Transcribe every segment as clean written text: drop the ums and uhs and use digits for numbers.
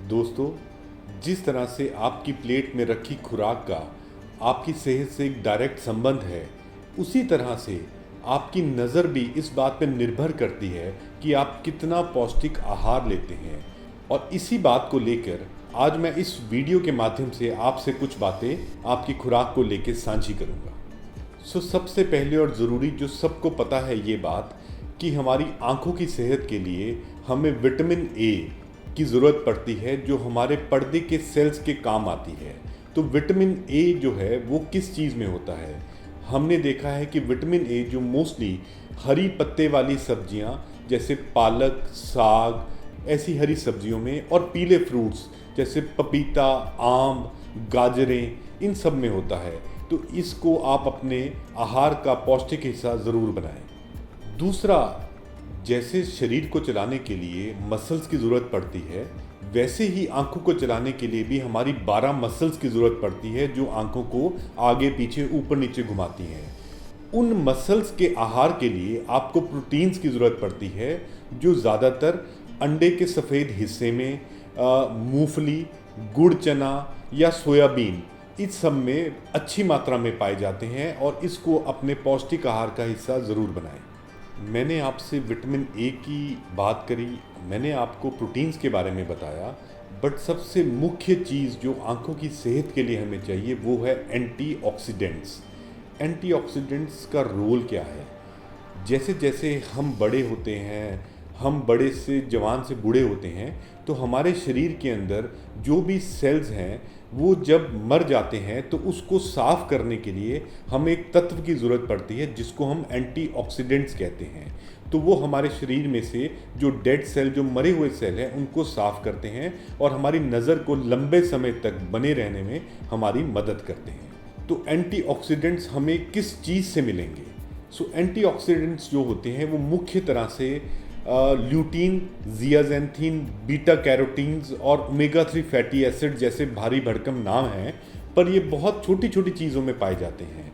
दोस्तों, जिस तरह से आपकी प्लेट में रखी खुराक का आपकी सेहत से एक डायरेक्ट संबंध है, उसी तरह से आपकी नज़र भी इस बात पर निर्भर करती है कि आप कितना पौष्टिक आहार लेते हैं। और इसी बात को लेकर आज मैं इस वीडियो के माध्यम से आपसे कुछ बातें आपकी खुराक को लेकर साझी करूंगा। सबसे पहले और ज़रूरी जो सबको पता है ये बात कि हमारी आंखों की सेहत के लिए हमें विटामिन ए की ज़रूरत पड़ती है, जो हमारे पर्दे के सेल्स के काम आती है। तो विटामिन ए जो है वो किस चीज़ में होता है? हमने देखा है कि विटामिन ए जो मोस्टली हरी पत्ते वाली सब्जियां जैसे पालक, साग, ऐसी हरी सब्जियों में, और पीले फ्रूट्स जैसे पपीता, आम, गाजरें, इन सब में होता है। तो इसको आप अपने आहार का पौष्टिक हिस्सा ज़रूर बनाएं। दूसरा, जैसे शरीर को चलाने के लिए मसल्स की ज़रूरत पड़ती है, वैसे ही आंखों को चलाने के लिए भी हमारी 12 मसल्स की ज़रूरत पड़ती है, जो आंखों को आगे पीछे ऊपर नीचे घुमाती हैं। उन मसल्स के आहार के लिए आपको प्रोटीन्स की ज़रूरत पड़ती है, जो ज़्यादातर अंडे के सफ़ेद हिस्से में, मूंगफली, गुड़ चना या सोयाबीन, इस सब में अच्छी मात्रा में पाए जाते हैं, और इसको अपने पौष्टिक आहार का हिस्सा ज़रूर बनाएं। मैंने आपसे विटामिन ए की बात करी, मैंने आपको प्रोटीन्स के बारे में बताया, बट सबसे मुख्य चीज़ जो आंखों की सेहत के लिए हमें चाहिए वो है एंटीऑक्सीडेंट्स। एंटीऑक्सीडेंट्स का रोल क्या है? जैसे जैसे हम बड़े होते हैं, हम बड़े से जवान से बूढ़े होते हैं, तो हमारे शरीर के अंदर जो भी सेल्स हैं वो जब मर जाते हैं तो उसको साफ़ करने के लिए हमें एक तत्व की ज़रूरत पड़ती है, जिसको हम एंटीऑक्सीडेंट्स कहते हैं। तो वो हमारे शरीर में से जो डेड सेल, जो मरे हुए सेल हैं, उनको साफ़ करते हैं और हमारी नज़र को लंबे समय तक बने रहने में हमारी मदद करते हैं। तो एंटीऑक्सीडेंट्स हमें किस चीज़ से मिलेंगे? एंटीऑक्सीडेंट्स जो होते हैं वो मुख्य तरह से ल्यूटीन, जियाजेंथीन, बीटा कैरोटीन्स और ओमेगा 3 फैटी एसिड जैसे भारी भरकम नाम हैं, पर ये बहुत छोटी छोटी चीज़ों में पाए जाते हैं।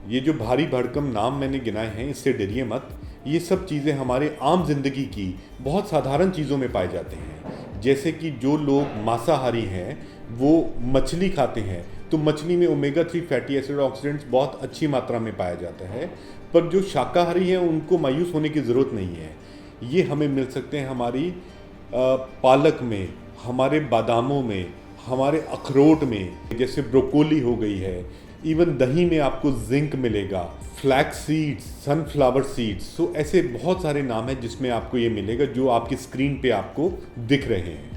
ये जो भारी भरकम नाम मैंने गिनाए हैं, इससे डरिए मत। ये सब चीज़ें हमारे आम जिंदगी की बहुत साधारण चीज़ों में पाए जाते हैं। जैसे कि जो लोग मांसाहारी हैं वो मछली खाते हैं, तो मछली में ओमेगा 3 फैटी एसिड ऑक्सीडेंट्स बहुत अच्छी मात्रा में पाया जाता है। पर जो शाकाहारी हैं उनको मायूस होने की ज़रूरत नहीं है। ये हमें मिल सकते हैं हमारी पालक में, हमारे बादामों में, हमारे अखरोट में, जैसे ब्रोकोली हो गई है। इवन दही में आपको जिंक मिलेगा, फ्लैक्स सीड्स, सनफ्लावर सीड्स। सो ऐसे बहुत सारे नाम हैं जिसमें आपको ये मिलेगा, जो आपकी स्क्रीन पे आपको दिख रहे हैं।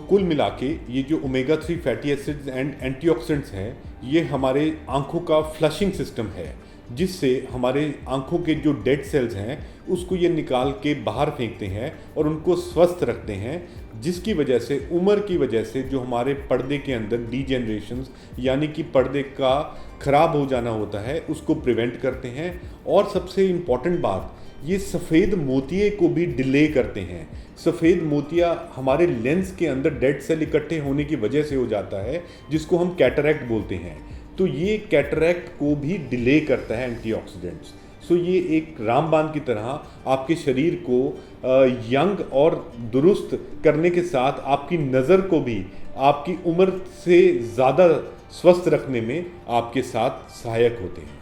कुल मिला के ये जो omega 3 fatty acids and antioxidants हैं, ये हमारे आंखों का फ्लशिंग सिस्टम है, जिससे हमारे आंखों के जो डेड सेल्स हैं उसको ये निकाल के बाहर फेंकते हैं और उनको स्वस्थ रखते हैं, जिसकी वजह से उम्र की वजह से जो हमारे पर्दे के अंदर डीजेनरेशंस, यानी कि पर्दे का ख़राब हो जाना होता है, उसको प्रिवेंट करते हैं। और सबसे इम्पॉर्टेंट बात, ये सफ़ेद मोतिये को भी डिले करते हैं। सफ़ेद मोतिया हमारे लेंस के अंदर डेड सेल इकट्ठे होने की वजह से हो जाता है, जिसको हम कैटरैक्ट बोलते हैं। तो ये कैटरैक्ट को भी डिले करता है एंटीऑक्सीडेंट्स। ये एक रामबाण की तरह आपके शरीर को यंग और दुरुस्त करने के साथ आपकी नज़र को भी आपकी उम्र से ज़्यादा स्वस्थ रखने में आपके साथ सहायक होते हैं।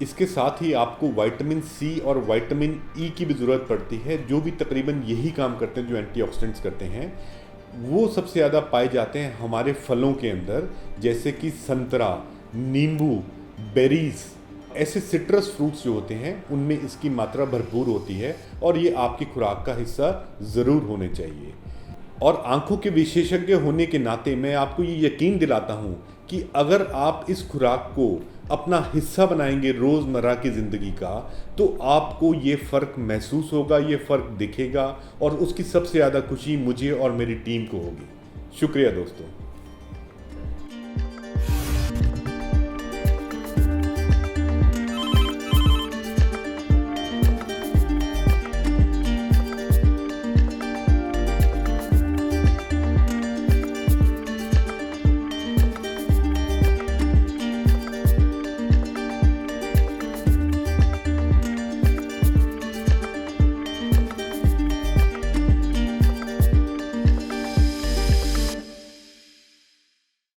इसके साथ ही आपको विटामिन सी और विटामिन ई की भी ज़रूरत पड़ती है, जो भी तकरीबन यही काम करते हैं जो एंटीऑक्सीडेंट्स करते हैं। वो सबसे ज़्यादा पाए जाते हैं हमारे फलों के अंदर, जैसे कि संतरा, नींबू, बेरीज, ऐसे सिट्रस फ्रूट्स जो होते हैं उनमें इसकी मात्रा भरपूर होती है, और ये आपकी खुराक का हिस्सा ज़रूर होने चाहिए। और आंखों के विशेषज्ञ होने के नाते मैं आपको ये यकीन दिलाता हूँ कि अगर आप इस खुराक को अपना हिस्सा बनाएंगे रोज़मर्रा की ज़िंदगी का, तो आपको ये फ़र्क महसूस होगा, ये फ़र्क दिखेगा, और उसकी सबसे ज़्यादा खुशी मुझे और मेरी टीम को होगी। शुक्रिया दोस्तों।